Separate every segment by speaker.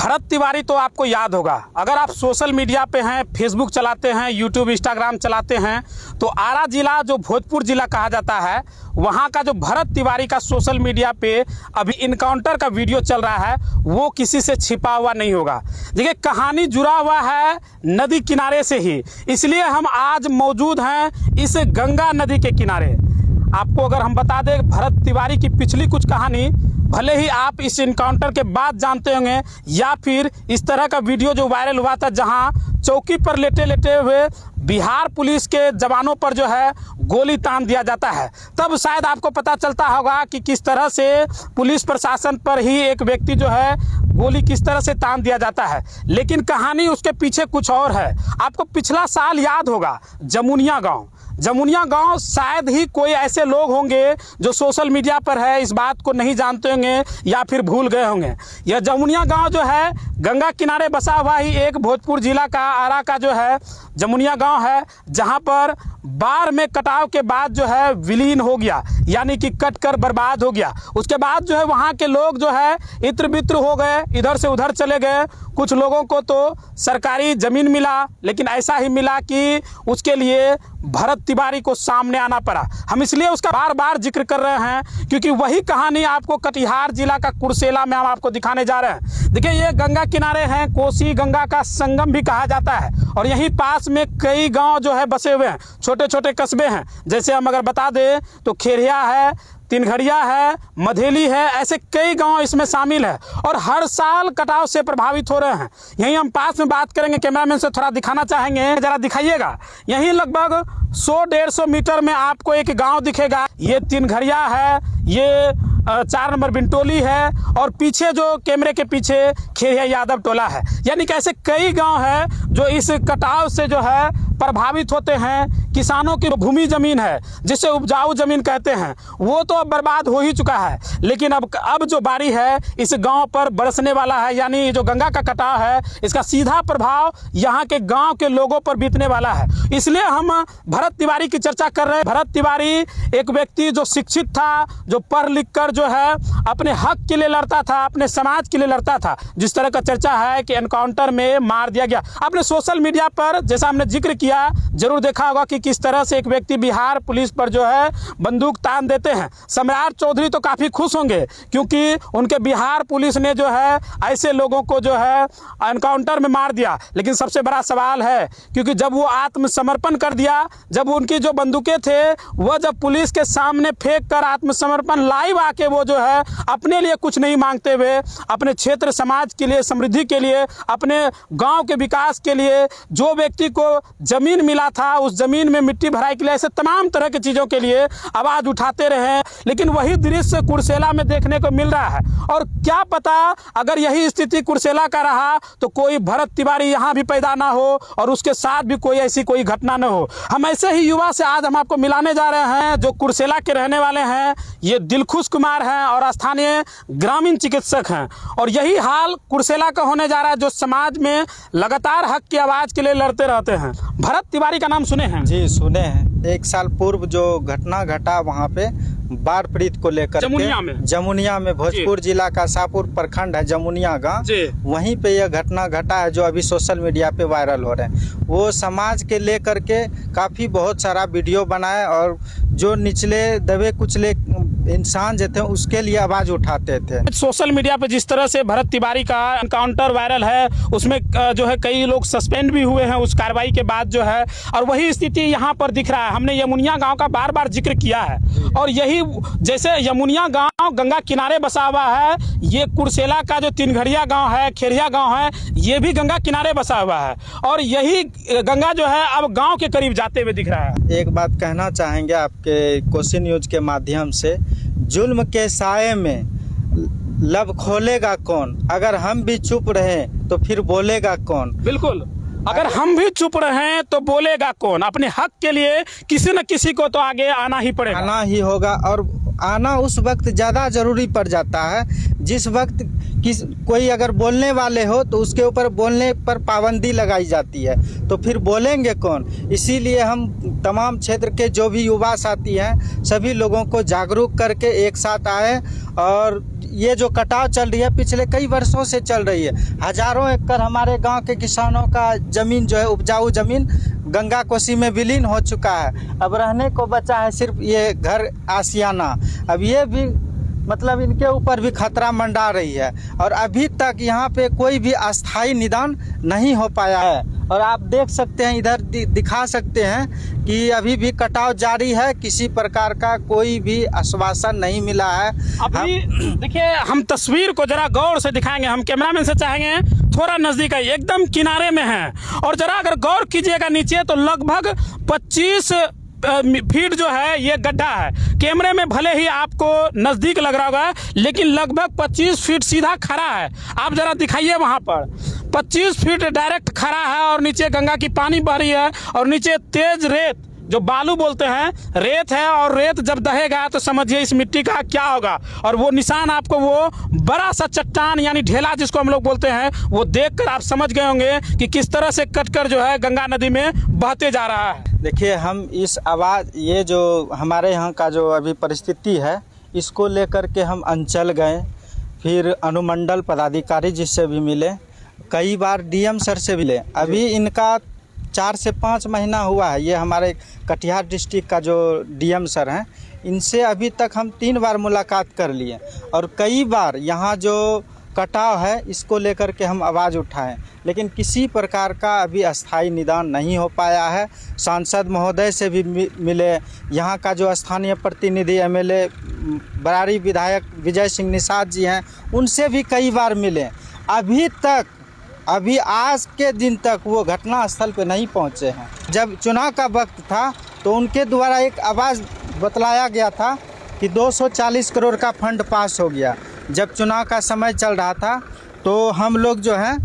Speaker 1: भरत तिवारी तो आपको याद होगा। अगर आप सोशल मीडिया पे हैं, फेसबुक चलाते हैं, यूट्यूब इंस्टाग्राम चलाते हैं, तो आरा जिला जो भोजपुर जिला कहा जाता है, वहाँ का जो भरत तिवारी का सोशल मीडिया पे अभी इनकाउंटर का वीडियो चल रहा है, वो किसी से छिपा हुआ नहीं होगा। देखिए, कहानी जुड़ा हुआ है नदी किनारे से ही, इसलिए हम आज मौजूद हैं इस गंगा नदी के किनारे। आपको अगर हम बता दें भरत तिवारी की पिछली कुछ कहानी, भले ही आप इस इनकाउंटर के बाद जानते होंगे या फिर इस तरह का वीडियो जो वायरल हुआ था जहां चौकी पर लेटे लेटे हुए बिहार पुलिस के जवानों पर जो है गोली तान दिया जाता है, तब शायद आपको पता चलता होगा कि किस तरह से पुलिस प्रशासन पर ही एक व्यक्ति जो है गोली किस तरह से तान दिया जाता है। लेकिन कहानी उसके पीछे कुछ और है। आपको पिछला साल याद होगा, जमुनिया गांव शायद ही कोई ऐसे लोग होंगे जो सोशल मीडिया पर है इस बात को नहीं जानते होंगे या फिर भूल गए होंगे। यह जमुनिया गांव जो है गंगा किनारे बसा हुआ ही एक भोजपुर जिला का आरा का जो है जमुनिया गांव है, जहां पर बाढ़ में कटाव के बाद जो है विलीन हो गया, यानी कि कट कर बर्बाद हो गया। उसके बाद जो है वहां के लोग जो है इत्र बित्र हो गए, इधर से उधर चले गए। कुछ लोगों को तो सरकारी जमीन मिला, लेकिन ऐसा ही मिला कि उसके लिए भरत तिवारी को सामने आना पड़ा। हम इसलिए उसका बार बार जिक्र कर रहे हैं क्योंकि वही कहानी आपको कटिहार जिला का कुर्सेला में हम आपको दिखाने जा रहे हैं। देखिए, ये गंगा किनारे हैं, कोसी गंगा का संगम भी कहा जाता है, और यहीं पास में कई गांव जो है बसे हुए हैं, छोटे छोटे कस्बे हैं। जैसे हम अगर बता दें तो खेरिया है, तिनघड़िया है, मधेली है, ऐसे कई गांव इसमें शामिल है और हर साल कटाव से प्रभावित हो रहे हैं। यहीं हम पास में बात करेंगे, कैमरामैन से थोड़ा दिखाना चाहेंगे, जरा दिखाइएगा। यहीं लगभग 100-150 मीटर में आपको एक गांव दिखेगा। ये तिनघड़िया है, ये 4 नंबर बिंटोली है, और पीछे जो कैमरे के पीछे खेरिया यादव टोला है। यानी कि ऐसे कई गांव है जो इस कटाव से जो है प्रभावित होते हैं। किसानों की भूमि जमीन है जिसे उपजाऊ जमीन कहते हैं, वो तो अब बर्बाद हो ही चुका है, लेकिन अब जो बारी है इस गांव पर बरसने वाला है। यानी जो गंगा का कटाव है, इसका सीधा प्रभाव यहाँ के गांव के लोगों पर बीतने वाला है। इसलिए हम भरत तिवारी की चर्चा कर रहे हैं। भरत तिवारी एक व्यक्ति जो शिक्षित था, जो पढ़ लिख कर जो है अपने हक के लिए लड़ता था, अपने समाज के लिए लड़ता था। जिस तरह का चर्चा है कि एनकाउंटर में मार दिया गया। आपने सोशल मीडिया पर जैसा हमने जिक्र किया जरूर देखा होगा कि किस तरह से एक व्यक्ति बिहार पुलिस पर जो है बंदूक तान देते हैं। सम्राट चौधरी तो काफी खुश होंगे क्योंकि उनके बिहार पुलिस ने जो है ऐसे लोगों को जो है एनकाउंटर में मार दिया। लेकिन सबसे बड़ा सवाल है, क्योंकि जब वो आत्मसमर्पण कर दिया, जब उनकी जो बंदूकें थे वह जब पुलिस के सामने फेंक कर आत्मसमर्पण लाइव आके वो जो है अपने लिए कुछ नहीं मांगते हुए, अपने क्षेत्र समाज के लिए, समृद्धि के लिए, अपने गांव के विकास के लिए, जो व्यक्ति को जमीन मिला था उस जमीन में मिट्टी भराई के लिए, ऐसे तमाम तरह की चीजों के लिए आवाज उठाते रहे। लेकिन वही दृश्य कुर्सेला में देखने को मिल रहा है, और क्या पता अगर यही स्थिति कुर्सेला का रहा तो कोई भरत तिवारी यहाँ भी पैदा ना हो और उसके साथ भी कोई ऐसी कोई घटना न हो। हम ऐसे ही युवा से आज हम आपको मिलाने जा रहे हैं जो कुर्सेला के रहने वाले हैं। ये दिलखुश कुमार हैं और स्थानीय ग्रामीण चिकित्सक हैं, और यही हाल कुर्सेला का होने जा रहा है, जो समाज में लगातार हक की आवाज के लिए लड़ते रहते हैं। भरत तिवारी का नाम सुने हैं?
Speaker 2: जी सुने हैं। 1 साल पूर्व जो घटना घटा वहाँ पे बाढ़ पीड़ित को लेकर जमुनिया में भोजपुर जिला का शाहपुर प्रखंड है जमुनिया गांव, वहीं पे यह घटना घटा है जो अभी सोशल मीडिया पे वायरल हो रहे हैं। वो समाज के लेकर के काफ़ी बहुत सारा वीडियो बनाए और जो निचले दबे कुचले इंसान जो थे उसके लिए आवाज उठाते थे।
Speaker 1: सोशल मीडिया पे जिस तरह से भरत तिवारी का एनकाउंटर वायरल है, उसमें जो है कई लोग सस्पेंड भी हुए हैं उस कार्रवाई के बाद जो है, और वही स्थिति यहाँ पर दिख रहा है। हमने यमुनिया गांव का बार बार जिक्र किया है, और यही जैसे यमुनिया गांव गंगा किनारे बसा हुआ है, ये कुर्सेला का जो तिनघड़िया गांव है, खेरिया गांव है, ये भी गंगा किनारे बसा हुआ है, और यही गंगा जो है अब गांव के करीब जाते हुए दिख रहा है।
Speaker 2: एक बात कहना चाहेंगे आपके कोसी न्यूज के माध्यम से, जुल्म के साए में लब खोलेगा कौन? अगर हम भी चुप रहे तो फिर बोलेगा कौन?
Speaker 1: बिल्कुल, अगर हम भी चुप रहे तो बोलेगा कौन? अपने हक के लिए किसी न किसी को तो आगे आना ही पड़ेगा,
Speaker 2: आना ही होगा। और आना उस वक्त ज़्यादा ज़रूरी पड़ जाता है जिस वक्त कोई अगर बोलने वाले हो तो उसके ऊपर बोलने पर पाबंदी लगाई जाती है, तो फिर बोलेंगे कौन? इसीलिए हम तमाम क्षेत्र के जो भी युवा साथी हैं सभी लोगों को जागरूक करके एक साथ आए और ये जो कटाव चल रही है पिछले कई वर्षों से चल रही है। हजारों एकड़ हमारे गांव के किसानों का जमीन जो है उपजाऊ जमीन गंगा कोसी में विलीन हो चुका है। अब रहने को बचा है सिर्फ ये घर आशियाना। अब ये भी मतलब इनके ऊपर भी खतरा मंडरा रही है और अभी तक यहाँ पे कोई भी अस्थाई निदान नहीं हो पाया है। और आप देख सकते हैं इधर दिखा सकते हैं कि अभी भी कटाव जारी है, किसी प्रकार का कोई भी आश्वासन नहीं मिला है।
Speaker 1: अभी देखिए हम तस्वीर को जरा गौर से दिखाएंगे, हम कैमरामैन से चाहेंगे थोड़ा नजदीक है, एकदम किनारे में है और जरा अगर गौर कीजिएगा नीचे तो लगभग 25 फीट जो है ये गड्ढा है। कैमरे में भले ही आपको नजदीक लग रहा होगा लेकिन लगभग 25 फीट सीधा खड़ा है। आप जरा दिखाइए वहां पर 25 फीट डायरेक्ट खड़ा है और नीचे गंगा की पानी बह रही है और नीचे तेज रेत जो बालू बोलते हैं रेत है और रेत जब दहेगा तो समझिए इस मिट्टी का क्या होगा। और वो निशान आपको वो बड़ा सा चट्टान यानी ढेला जिसको हम लोग बोलते हैं वो देखकर आप समझ गए होंगे कि किस तरह से कटकर जो है गंगा नदी में बहते जा रहा है।
Speaker 2: देखिए हम इस आवाज़ ये जो हमारे यहाँ का जो अभी परिस्थिति है इसको लेकर के हम अंचल गए, फिर अनुमंडल पदाधिकारी जिससे भी मिले, कई बार डीएम सर से मिले। अभी इनका 4 से 5 महीना हुआ है। ये हमारे कटिहार डिस्ट्रिक्ट का जो डीएम सर हैं इनसे अभी तक हम 3 बार मुलाकात कर लिए और कई बार यहाँ जो कटाव है इसको लेकर के हम आवाज़ उठाएं लेकिन किसी प्रकार का अभी अस्थाई निदान नहीं हो पाया है। सांसद महोदय से भी मिले, यहाँ का जो स्थानीय प्रतिनिधि एमएलए बरारी विधायक विजय सिंह निषाद जी हैं उनसे भी कई बार मिले। अभी आज के दिन तक वो घटना स्थल पे नहीं पहुंचे हैं। जब चुनाव का वक्त था तो उनके द्वारा एक आवाज़ बतलाया गया था कि 240 करोड़ का फंड पास हो गया। जब चुनाव का समय चल रहा था तो हम लोग जो है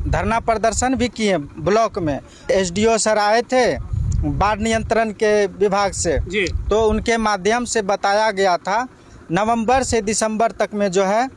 Speaker 2: धरना प्रदर्शन भी किए ब्लॉक में। एसडीओ सर आए थे बाढ़ नियंत्रण के विभाग से
Speaker 1: जी।
Speaker 2: तो उनके माध्यम से बताया गया था नवंबर से दिसंबर तक में जो है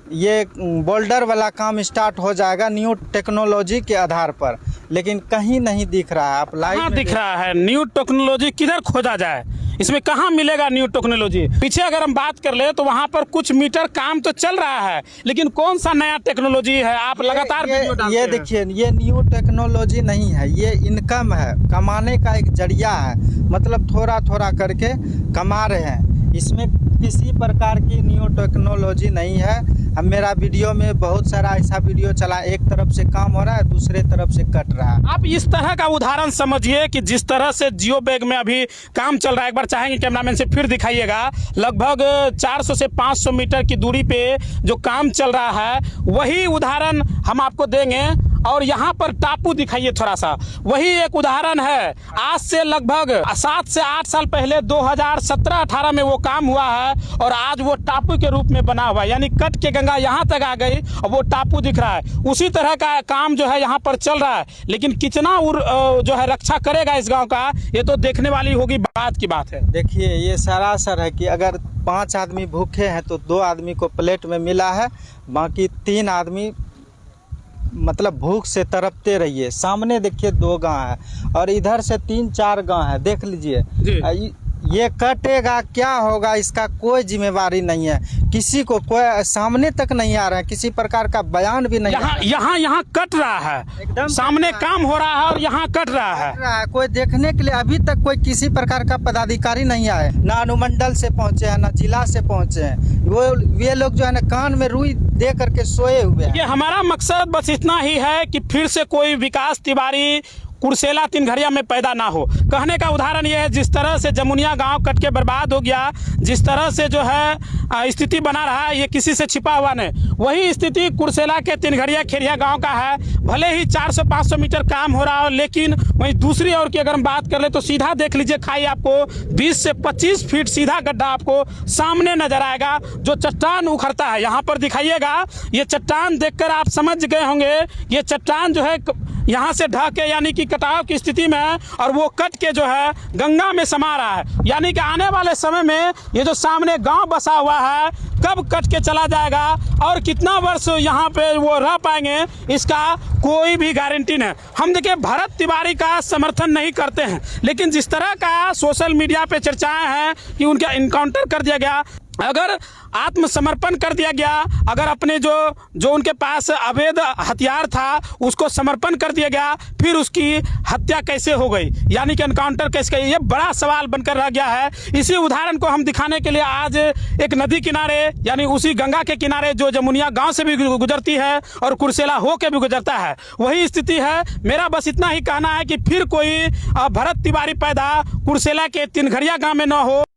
Speaker 2: ये बोल्डर वाला काम स्टार्ट हो जाएगा न्यू टेक्नोलॉजी के आधार पर, लेकिन कहीं नहीं दिख रहा है। आप लाइव
Speaker 1: दिख रहा है न्यू टेक्नोलॉजी किधर खोजा जाए, इसमें कहाँ मिलेगा न्यू टेक्नोलॉजी। पीछे अगर हम बात कर ले तो वहाँ पर कुछ मीटर काम तो चल रहा है लेकिन कौन सा नया टेक्नोलॉजी है। आप लगातार
Speaker 2: ये देखिए ये न्यू टेक्नोलॉजी नहीं है, ये इनकम है, कमाने का एक जरिया है। मतलब थोड़ा थोड़ा करके कमा रहे हैं, इसमें किसी प्रकार की न्यू टेक्नोलॉजी नहीं है। हम मेरा वीडियो में बहुत सारा ऐसा वीडियो चला, एक तरफ से काम हो रहा है दूसरे तरफ से कट रहा है।
Speaker 1: आप इस तरह का उदाहरण समझिए कि जिस तरह से जियो बैग में अभी काम चल रहा है, एक बार चाहेंगे कैमरामैन से फिर दिखाइएगा, लगभग 400 से 500 मीटर की दूरी पे जो काम चल रहा है वही उदाहरण हम आपको देंगे। और यहाँ पर टापू दिखाइए थोड़ा सा, वही एक उदाहरण है। आज से लगभग 7 से 8 साल पहले 2017-18 में वो काम हुआ है और आज वो टापू के रूप में बना हुआ है, यानी कट के गंगा यहाँ तक आ गई और वो टापू दिख रहा है। उसी तरह का काम जो है यहाँ पर चल रहा है, लेकिन कितना जो है रक्षा करेगा इस गाँव का, ये तो देखने वाली होगी बात की बात है।
Speaker 2: देखिए ये सरासर है कि अगर 5 आदमी भूखे हैं तो 2 आदमी को प्लेट में मिला है, बाकी 3 आदमी मतलब भूख से तड़पते रहिए। सामने देखिए 2 गांव है और इधर से 3-4 गांव है, देख लीजिए। ये कटेगा क्या होगा इसका कोई जिम्मेवारी नहीं है, किसी को कोई सामने तक नहीं आ रहा है, किसी प्रकार का बयान भी नहीं।
Speaker 1: यहाँ कट रहा है, एकदम सामने काम हो रहा है और यहाँ कट रहा है।
Speaker 2: कोई देखने के लिए अभी तक कोई किसी प्रकार का पदाधिकारी नहीं आए, ना अनुमंडल से पहुँचे हैं ना जिला से पहुँचे हैं। ये लोग जो है ना कान में रुई दे करके सोए हुए हैं।
Speaker 1: ये हमारा मकसद बस इतना ही है कि फिर से कोई विकास तिवारी कुर्सेला तिनघरिया में पैदा ना हो। कहने का उदाहरण ये है, जिस तरह से जमुनिया गांव कट के बर्बाद हो गया, जिस तरह से जो है स्थिति बना रहा है, ये किसी से छिपा हुआ नहीं। वही स्थिति कुर्सेला के तिनघरिया खेरिया गांव का है। भले ही 400-500 मीटर काम हो रहा हो, लेकिन वहीं दूसरी ओर की अगर हम बात कर ले तो सीधा देख लीजिए खाई, आपको 20 से 25 फीट सीधा गड्ढा आपको सामने नजर आएगा। जो चट्टान उखड़ता है यहाँ पर दिखाइएगा, ये चट्टान देखकर आप समझ गए होंगे, ये चट्टान जो है यहाँ से ढह के यानी कि कटाव की स्थिति में है और वो कट के जो है गंगा में समा रहा है। यानी कि आने वाले समय में ये जो सामने गांव बसा हुआ है कब कट के चला जाएगा और कितना वर्ष यहाँ पे वो रह पाएंगे, इसका कोई भी गारंटी नहीं। हम देखिए भरत तिवारी का समर्थन नहीं करते हैं, लेकिन जिस तरह का सोशल मीडिया पे चर्चाएं हैं कि उनका इनकाउंटर कर दिया गया, अगर आत्मसमर्पण कर दिया गया, अगर अपने जो उनके पास अवैध हथियार था उसको समर्पण कर दिया गया, फिर उसकी हत्या कैसे हो गई, यानी कि एनकाउंटर कैसे गई, ये बड़ा सवाल बनकर रह गया है। इसी उदाहरण को हम दिखाने के लिए आज एक नदी किनारे यानी उसी गंगा के किनारे जो जमुनिया गांव से भी गुजरती है और कुर्सेला हो के भी गुजरता है, वही स्थिति है। मेरा बस इतना ही कहना है कि फिर कोई भरत तिवारी पैदा कुर्सेला के तिनघरिया गाँव में न हो।